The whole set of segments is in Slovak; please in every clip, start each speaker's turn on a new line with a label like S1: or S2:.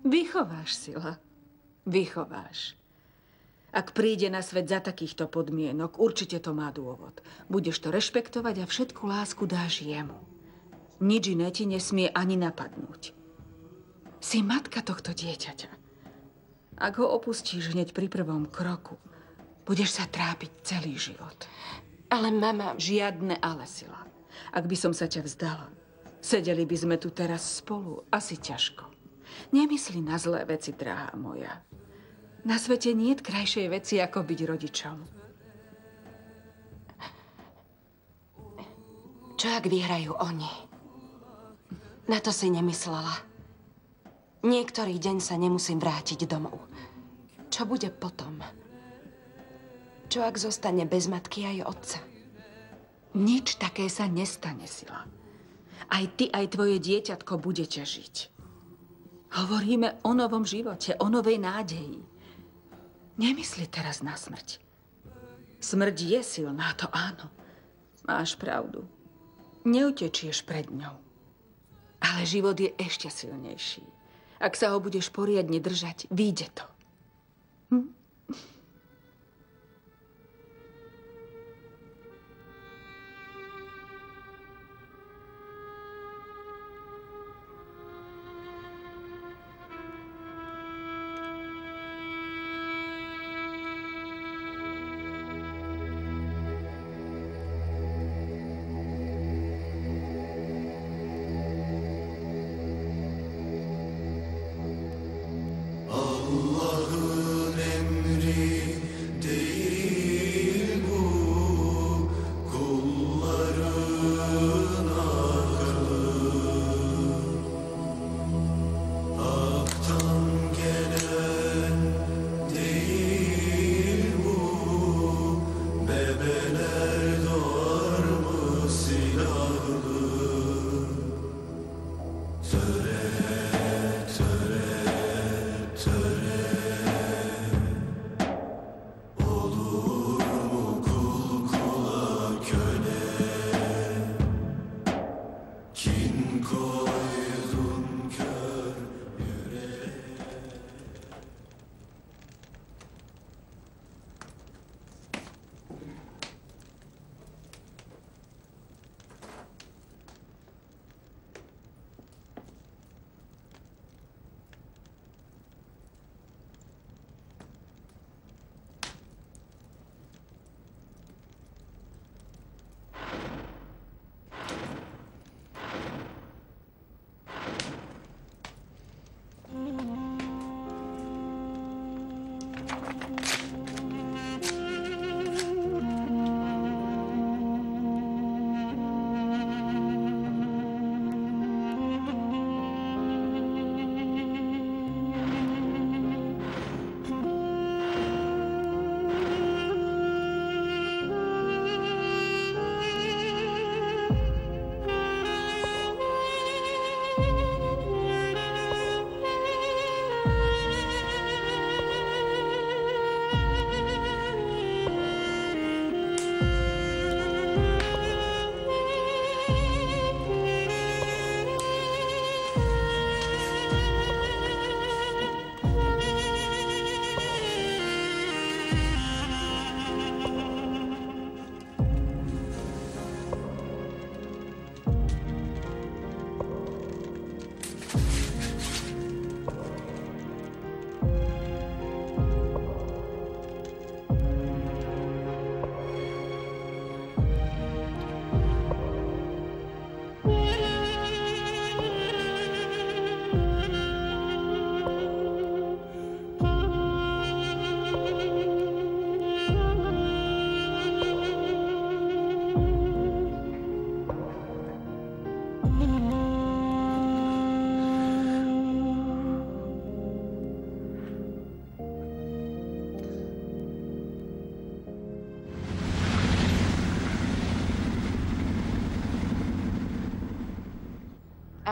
S1: Vychováš, Sila. Vychováš. Ak príde na svet za takýchto podmienok, určite to má dôvod. Budeš to rešpektovať a všetku lásku dáš jemu. Nič iné ti nesmie ani napadnúť. Si matka tohto dieťaťa. Ak ho opustíš hneď pri prvom kroku, budeš sa trápiť celý život.
S2: Ale mama...
S1: Žiadne ale, Sila. Ak by som sa ťa vzdala, sedeli by sme tu teraz spolu asi ťažko. Nemysli na zlé veci, drahá moja. Na svete niet krajšej veci, ako byť rodičom.
S2: Čo ak vyhrajú oni? Na to si nemyslela. Niektorý deň sa nemusím vrátiť domov. Čo bude potom? Čo ak zostane bez matky aj otca?
S1: Nič také sa nestane, Sila. Aj ty, aj tvoje dieťatko budete žiť. Hovoríme o novom živote, o novej nádeji. Nemysli teraz na smrť. Smrť je silná, to áno. Máš pravdu. Neutečieš pred ňou. Ale život je ešte silnejší. Ak sa ho budeš poriadne držať, vyjde to.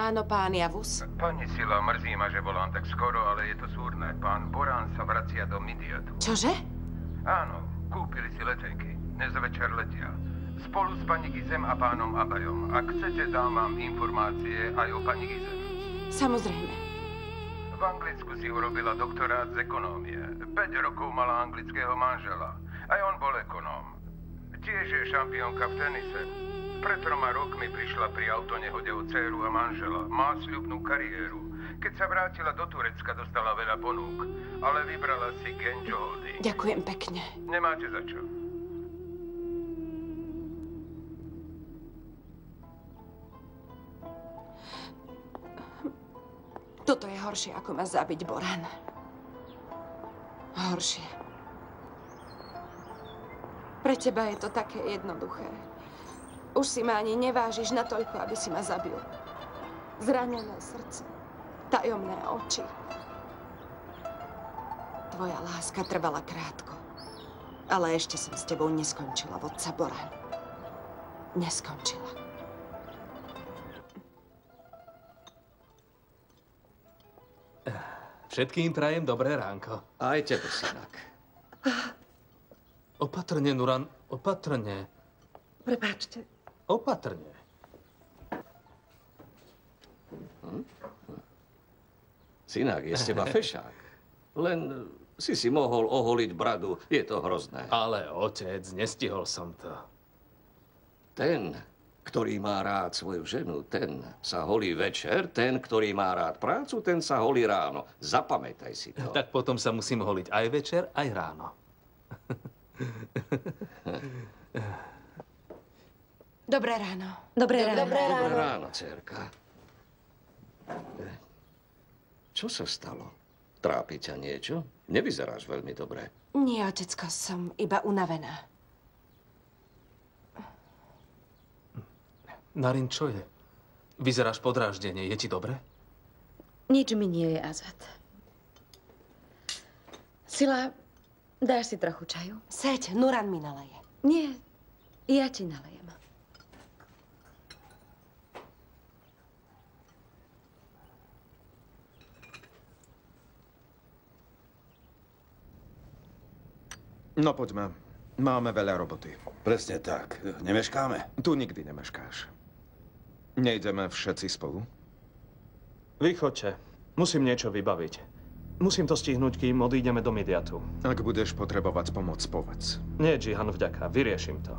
S2: Áno, pán Javus.
S3: Pani Sila, mrzí ma, že volám tak skoro, ale je to súrne. Pán Borán sa vracia do Midiatu.
S2: Čože?
S3: Áno, kúpili si letenky. Dnes večer letia. Spolu s pani Gizem a pánom Abajom. Ak chcete, dám vám informácie aj o pani Gizem.
S2: Samozrejme.
S3: V Anglicku si urobila doktorát z ekonómie. 5 rokov mala anglického manžela. Aj on bol ekonóm. Tiež je šampiónka v tenise. Pred 3 rokmi prišla pri autonehode o dcéru a manžela. Má sľubnú kariéru. Keď sa vrátila do Turecka, dostala veľa ponúk, ale vybrala si Genjo Holding.
S2: Ďakujem pekne.
S3: Nemáte za čo.
S2: Toto je horšie, ako ma zabiť, Boran. Horšie. Pre teba je to také jednoduché. Už si ma ani nevážiš natoľko, aby si ma zabil. Zranené srdce, tajomné oči. Tvoja láska trvala krátko. Ale ešte som s tebou neskončila, vodca Boran. Neskončila.
S4: Všetkým prajem dobré ránko.
S5: Aj tebe, synak.
S4: Opatrne, Nuran, opatrne.
S2: Prepáčte.
S4: Opatrne.
S5: Synak, je z teba fešák. Len si mohol oholiť bradu. Je to hrozné.
S4: Ale otec, nestihol som to.
S5: Ten, ktorý má rád svoju ženu, ten sa holí večer. Ten, ktorý má rád prácu, ten sa holí ráno. Zapamätaj si to.
S4: Tak potom sa musím holiť aj večer, aj ráno.
S2: Dobré ráno.
S1: Dobré ráno.
S2: Dobré ráno.
S5: Dobré ráno, dcerka. Čo sa stalo? Trápi ťa niečo? Nevyzeráš veľmi dobre.
S2: Nie, otecko, som iba unavená.
S4: Narin, čo je? Vyzeráš podráždenie. Je ti dobre?
S1: Nič mi nie je, Azat. Sila, dáš si trochu čaju?
S2: Seď, Nuran mi naleje.
S1: Nie, ja ti nalejem.
S6: No poďme. Máme veľa roboty.
S7: Presne tak. Nemeškáme.
S6: Tu nikdy nemeškáš. Nejdeme všetci spolu?
S8: Vy chodte. Musím niečo vybaviť. Musím to stihnúť, kým odídeme do Midiatu.
S6: Ak budeš potrebovať pomoc, povedz.
S8: Nie, Džihan, vďaka. Vyriešim to.